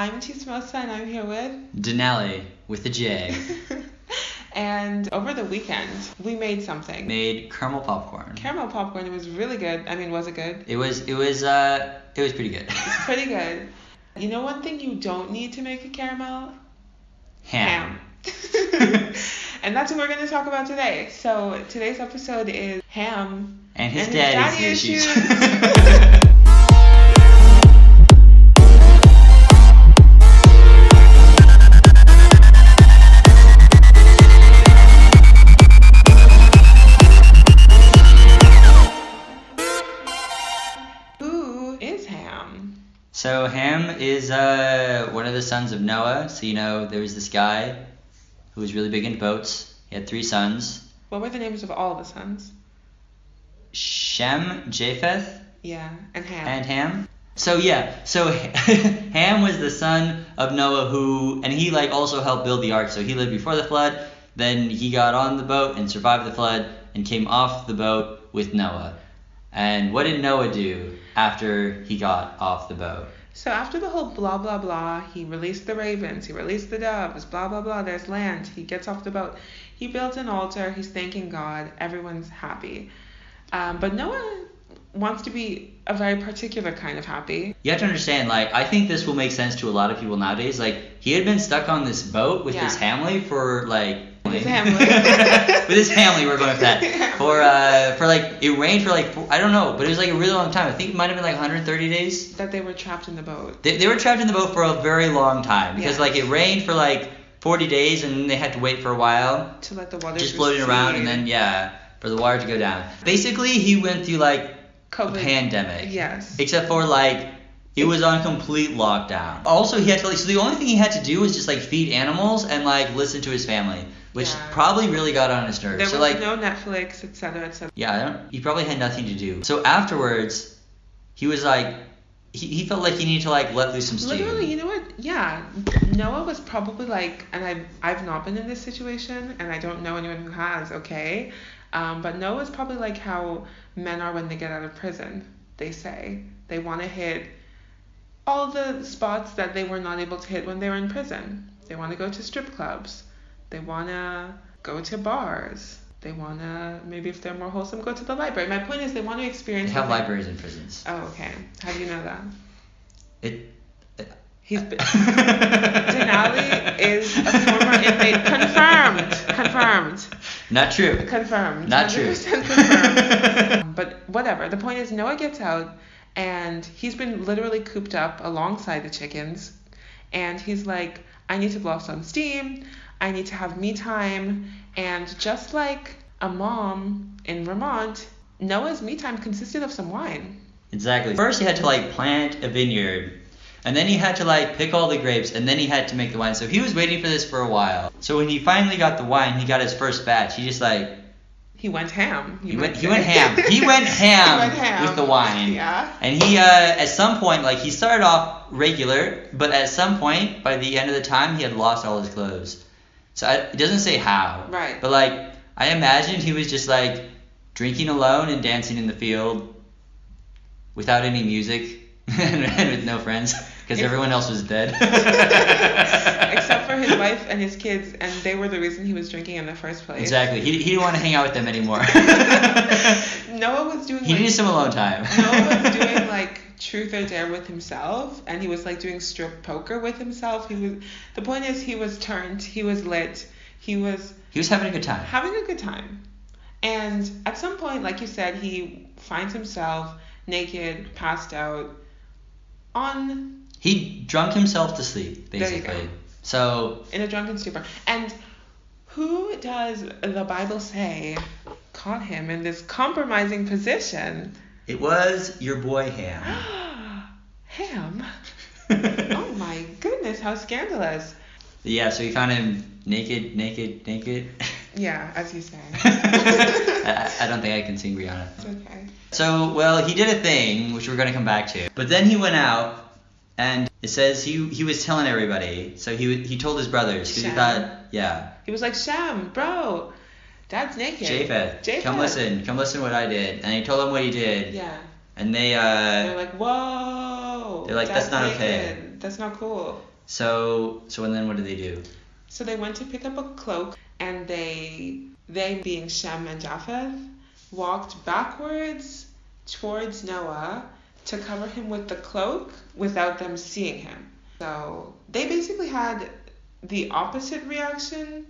I'm Tismosa and I'm here with Denali with a J. And over the weekend, we made something. Made caramel popcorn. Caramel popcorn. It was really good. I mean, was it good? It was pretty good. It's pretty good. You know one thing you don't need to make a caramel? Ham. And that's what we're going to talk about today. So today's episode is Ham and his daddy's issues. Who is Ham? So Ham is one of the sons of Noah. So there was this guy who was really big into boats. He had 3 sons. What were the names of all the sons? Shem, Japheth. Yeah, and Ham. So Ham was the son of Noah and he also helped build the ark. So he lived before the flood. Then he got on the boat and survived the flood and came off the boat with Noah. And what did Noah do after he got off the boat? So after the whole blah, blah, blah, he released the ravens, he released the doves, blah, blah, blah, there's land. He gets off the boat. He builds an altar. He's thanking God. Everyone's happy. But Noah wants to be a very particular kind of happy. You have to understand, I think this will make sense to a lot of people nowadays. He had been stuck on this boat with his family for, His family. with his family, we're going with that. It rained for I don't know, but it was a really long time. I think it might have been 130 days. That they were trapped in the boat. They were trapped in the boat for a very long time because it rained for 40 days and they had to wait for a while. To let the water just floating around and then for the water to go down. Basically, he went through COVID. A pandemic. Yes. Except for it was on complete lockdown. Also, he had to so the only thing he had to do was just feed animals and listen to his family, which probably really got on his nerves. There was no Netflix, etc., etc. Yeah, he probably had nothing to do. So afterwards, he was he felt like he needed to let loose some steam. Literally, you know what? Yeah, Noah was probably and I've not been in this situation, and I don't know anyone who has. Okay, but Noah's probably how men are when they get out of prison. They say they want to hit all the spots that they were not able to hit when they were in prison. They want to go to strip clubs. They want to go to bars. They want to, maybe if they're more wholesome, go to the library. My point is they want to experience... They have libraries in prisons. Oh, okay. How do you know that? He's been... Denali is a former inmate. Confirmed. Not true. Confirmed. Not true. 100% confirmed. But whatever. The point is Noah gets out and he's been literally cooped up alongside the chickens. And he's like, I need to blow off some steam. I need to have me time. And just like a mom in Vermont, Noah's me time consisted of some wine. Exactly. First he had to plant a vineyard. And then he had to pick all the grapes. And then he had to make the wine. So he was waiting for this for a while. So when he finally got the wine, he got his first batch. He just He went ham. He went ham. He went ham with the wine. Yeah. And he, at some point, he started off regular, but at some point, by the end of the time, he had lost all his clothes. So it doesn't say how. Right. But, I imagined he was just, drinking alone and dancing in the field without any music and with no friends because everyone else was dead. Except for his wife and his kids, and they were the reason he was drinking in the first place. Exactly. He didn't want to hang out with them anymore. Noah was doing He needed some alone time. Noah was doing truth or dare with himself, and he was doing strip poker with himself. The point is he was turned, he was lit, he was having a good time. And at some point, like you said, he finds himself naked, passed out He drunk himself to sleep, basically. There you go. So in a drunken stupor. And who does the Bible say caught him in this compromising position? It was your boy Ham. Ham? Oh my goodness, how scandalous. Yeah, so he found him naked. Yeah, as you say. I don't think I can sing Rihanna. It's okay. So, he did a thing, which we're going to come back to. But then he went out, and it says he was telling everybody. So he told his brothers, because he thought, He was like, Shem, bro, Dad's naked. Japheth, come listen what I did. And he told them what he did. Yeah. And they're like, whoa. They're like, that's not naked. okay. That's not cool. So and then what did they do? So they went to pick up a cloak, and they being Shem and Japheth, walked backwards towards Noah to cover him with the cloak without them seeing him. So they basically had the opposite reaction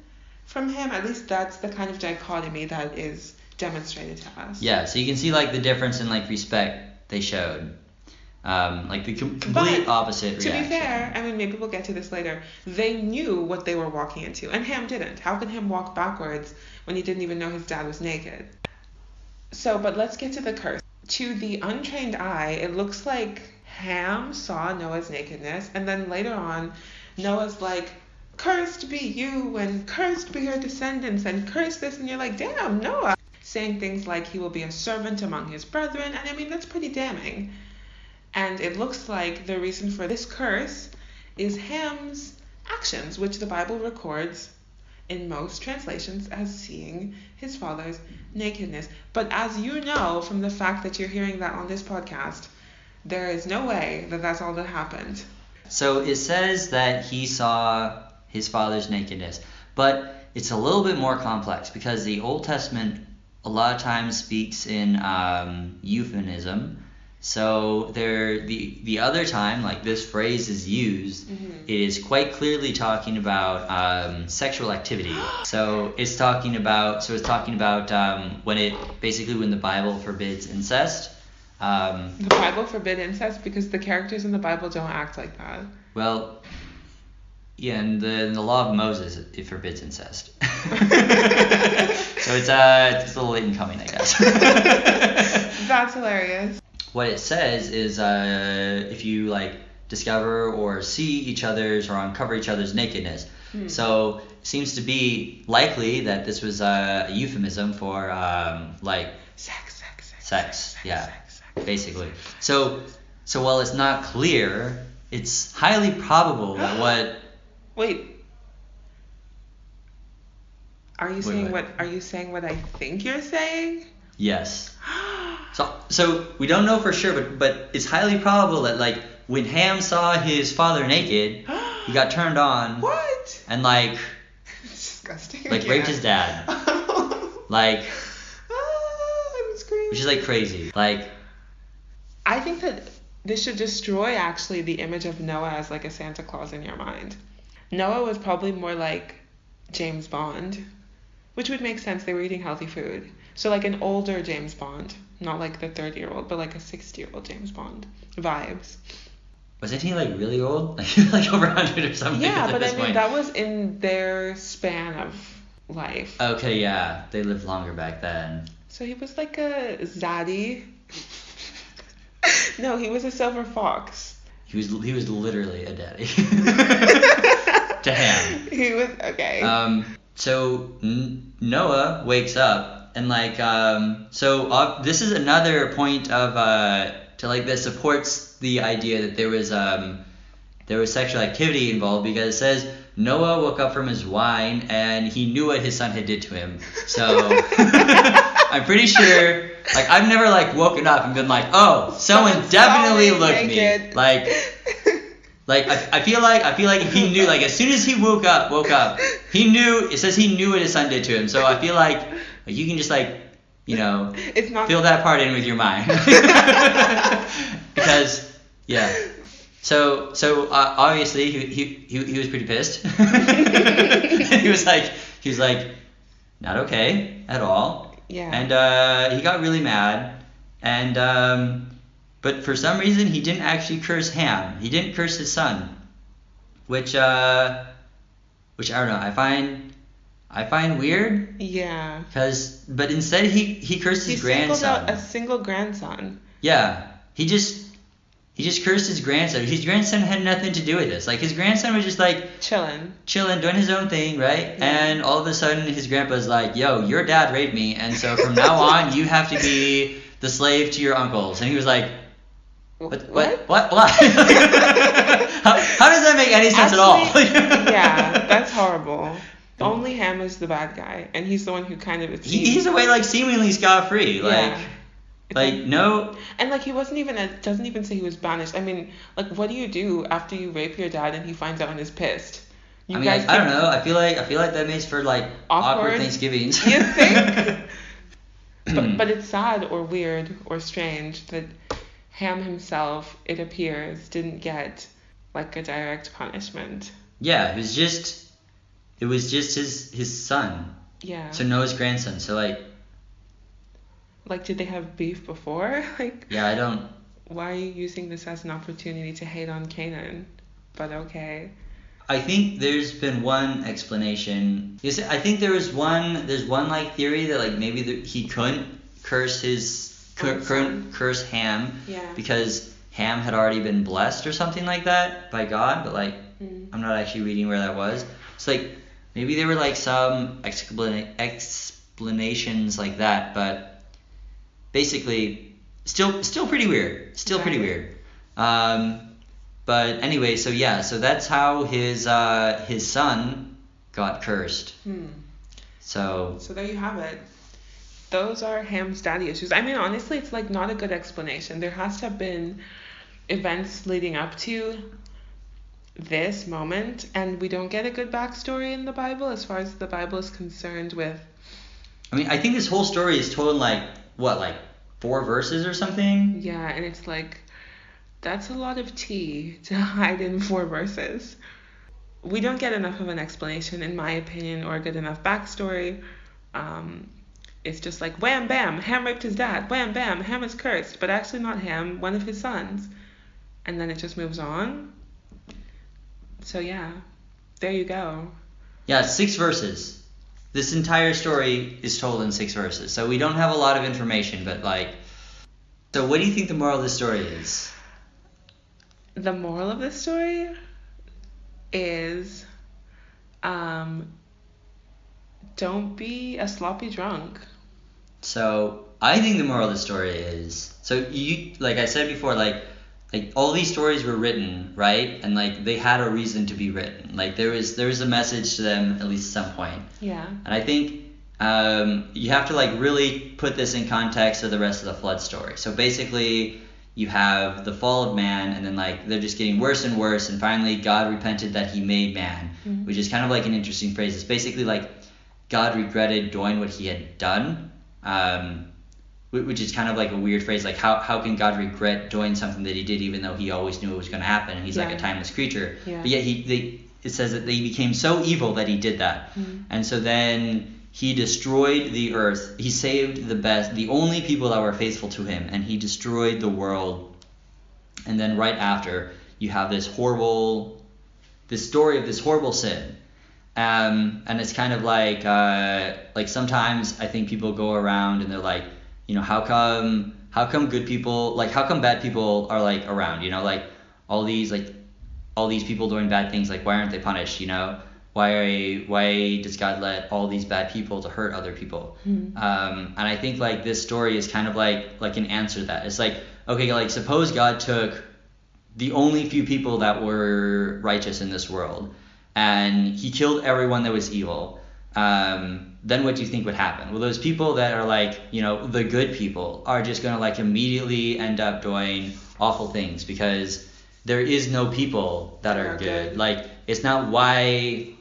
from him. At least that's the kind of dichotomy that is demonstrated to us. Yeah, so you can see like the difference in like respect they showed. Like the complete opposite reaction. To be fair, I mean, maybe we'll get to this later, they knew what they were walking into, and Ham didn't. How could Ham walk backwards when he didn't even know his dad was naked? So, but let's get to the curse. To the untrained eye, it looks like Ham saw Noah's nakedness, and then later on, Noah's like, cursed be you, and cursed be your descendants, and cursed this, and you're like, damn, Noah. Saying things like he will be a servant among his brethren, and I mean, that's pretty damning. And it looks like the reason for this curse is Ham's actions, which the Bible records in most translations as seeing his father's nakedness. But as you know from the fact that you're hearing that on this podcast, there is no way that that's all that happened. So it says that he saw his father's nakedness, but it's a little bit more complex because the Old Testament a lot of times speaks in euphemism. So the other time, like this phrase is used, it is quite clearly talking about sexual activity. So it's talking about when the Bible forbids incest. The Bible forbids incest because the characters in the Bible don't act like that. Well, yeah, in the law of Moses, it forbids incest. So it's a little late in coming, I guess. That's hilarious. What it says is if you like discover or see each other's or uncover each other's nakedness. So it seems to be likely that this was a euphemism for like sex. Yeah, basically. So while it's not clear, it's highly probable that what. Wait. Are you saying what I think you're saying? Yes. So we don't know for sure, but it's highly probable that like when Ham saw his father naked, he got turned on. What? And like it's disgusting. Like raped his dad. Like I'm screaming. Which is like crazy. Like I think that this should destroy actually the image of Noah as like a Santa Claus in your mind. Noah was probably more like James Bond, which would make sense. They were eating healthy food. So like an older James Bond, not like the 30-year-old, but like a 60-year-old James Bond vibes. Wasn't he like really old? Like over 100 or something? Yeah, but I mean point. That was in their span of life. Okay, yeah, they lived longer back then. So he was like a zaddy. No, he was a silver fox. He was literally a daddy. To Ham. He was okay. So Noah wakes up and like this is another point of that supports the idea that there was sexual activity involved, because it says Noah woke up from his wine and he knew what his son had did to him. So I'm pretty sure, like, I've never like woken up and been like, oh, someone definitely looked at me. Like I feel like if he knew, like as soon as he woke up, he knew. It says he knew what his son did to him. So I feel like you can just like, it's not fill that part in with your mind. Because yeah. So obviously he was pretty pissed. he was like not okay at all. Yeah. And he got really mad, and but for some reason he didn't actually curse Ham. He didn't curse his son, which I don't know. I find weird. Yeah. But instead he cursed his grandson. He singled out a single grandson. Yeah. He just cursed his grandson. His grandson had nothing to do with this. Like his grandson was just like chilling, doing his own thing, right? Yeah. And all of a sudden his grandpa's like, "Yo, your dad raped me, and so from now on you have to be the slave to your uncles." And he was like, What? How does that make any sense at all? Yeah, that's horrible. Only Ham is the bad guy, and he's the one who kind of... He's away like seemingly scot-free. Like, It's Like, no, and like he wasn't even doesn't even say he was banished. I mean, like what do you do after you rape your dad and he finds out and is pissed? You I mean, guys I don't can- know. I feel like that makes for like awkward Thanksgivings. You think? But it's sad or weird or strange that Ham himself, it appears, didn't get like a direct punishment. Yeah, it was just his son. Yeah. So Noah's grandson. So like, Like, did they have beef before? Like, yeah, I don't. why are you using this as an opportunity to hate on Canaan? But okay. I think there's been one explanation. I think there's one like theory that like maybe he couldn't curse couldn't curse Ham Yeah. because Ham had already been blessed or something like that by God, but like I'm not actually reading where that was. It's like maybe there were like some explanations like that, but basically still pretty weird. Still pretty weird. But anyway, so yeah, so that's how his son got cursed. So there you have it. Those are Ham's daddy issues. I mean, honestly, it's like not a good explanation. There has to have been events leading up to this moment, and we don't get a good backstory in the Bible as far as the Bible is concerned with. I mean, I think this whole story is told in like 4 verses or something? Yeah, and it's like, that's a lot of tea to hide in 4 verses. We don't get enough of an explanation, in my opinion, or a good enough backstory. It's just like, wham, bam, Ham raped his dad. Wham, bam, Ham is cursed. But actually not Ham, one of his sons. And then it just moves on. So yeah, there you go. Yeah, 6 verses. This entire story is told in 6 verses. So we don't have a lot of information, but like... So what do you think the moral of this story is? The moral of this story is don't be a sloppy drunk. So I think the moral of the story is, so you, like I said before, like all these stories were written, right? And like they had a reason to be written. Like there was a message to them at least at some point. Yeah. And I think you have to like really put this in context of the rest of the flood story. So basically you have the fall of man, and then like they're just getting worse and worse, and finally God repented that he made man, which is kind of like an interesting phrase. It's basically like God regretted doing what he had done, which is kind of like a weird phrase. Like how can God regret doing something that he did even though he always knew it was going to happen, and he's like a timeless creature. Yeah. But yet it says that they became so evil that he did that. And so then he destroyed the earth. He saved the only people that were faithful to him, and he destroyed the world. And then right after, you have this story of this horrible sin. And it's kind of like sometimes I think people go around and they're like, you know, how come good people, like how come bad people are like around, you know, like all these people doing bad things, like why aren't they punished, you know? Why does God let all these bad people to hurt other people? And I think like this story is kind of like an answer to that. It's like, okay, like suppose God took the only few people that were righteous in this world and he killed everyone that was evil. Then what do you think would happen? Well, those people that are like, you know, the good people are just going to like immediately end up doing awful things because there is no people that are good. Like it's not why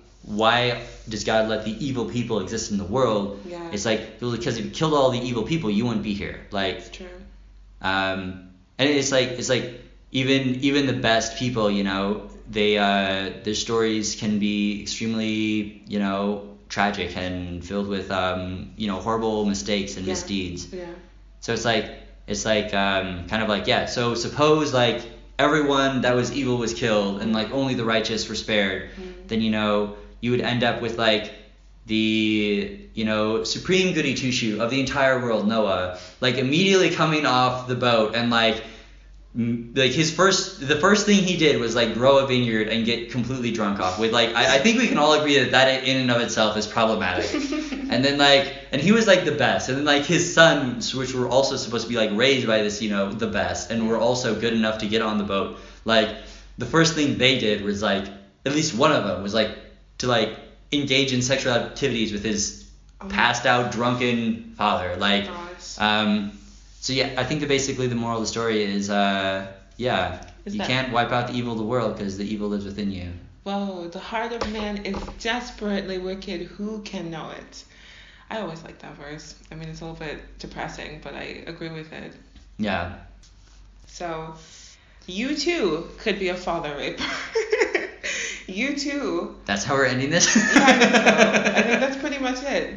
does God let the evil people exist in the world? Yeah. It's like because if you killed all the evil people, you wouldn't be here. Like It's true. And it's like even the best people, you know, their stories can be extremely, you know, tragic and filled with you know, horrible mistakes and misdeeds. Yeah. So it's like kind of like, yeah, so suppose like everyone that was evil was killed and like only the righteous were spared, then you know you would end up with like the, you know, supreme goody two shoe of the entire world, Noah, like immediately coming off the boat and like the first thing he did was like grow a vineyard and get completely drunk off with like I think we can all agree that in and of itself is problematic. And then and he was like the best, and then like his sons, which were also supposed to be like raised by this, you know, the best, and were also good enough to get on the boat, like the first thing they did was like, at least one of them was like to like engage in sexual activities with his passed out drunken father, like So yeah, I think that basically the moral of the story is, you can't wipe out the evil of the world because the evil lives within you. Whoa, the heart of man is desperately wicked. Who can know it? I always like that verse. I mean, it's a little bit depressing, but I agree with it. Yeah. So, you too could be a father raper. You too. That's how we're ending this? Yeah, I think so. I think that's pretty much it.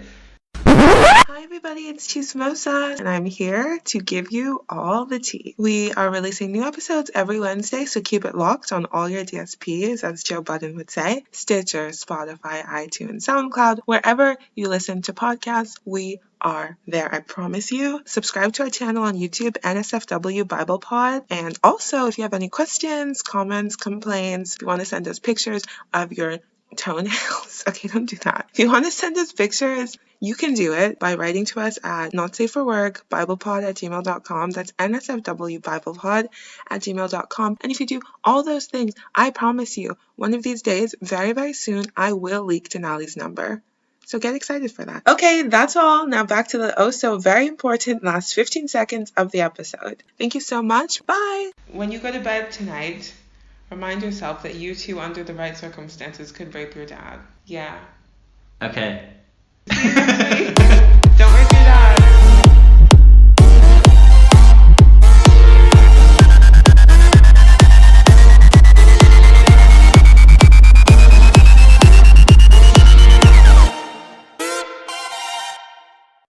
Hi everybody, it's Chismosa, and I'm here to give you all the tea. We are releasing new episodes every Wednesday, so keep it locked on all your DSPs, as Joe Budden would say. Stitcher, Spotify, iTunes, SoundCloud, wherever you listen to podcasts, we are there, I promise you. Subscribe to our channel on YouTube, NSFW Bible Pod. And also, if you have any questions, comments, complaints, if you want to send us pictures of your toenails, okay, don't do that. If you want to send us pictures, you can do it by writing to us at notsaferwork, biblepod@gmail.com. That's NSFW biblepod@gmail.com. And if you do all those things, I promise you, one of these days, very, very soon, I will leak Denali's number. So get excited for that. Okay, that's all. Now back to the oh so very important last 15 seconds of the episode. Thank you so much. Bye. When you go to bed tonight, remind yourself that you too, under the right circumstances, could rape your dad. Yeah. Okay. See you next week.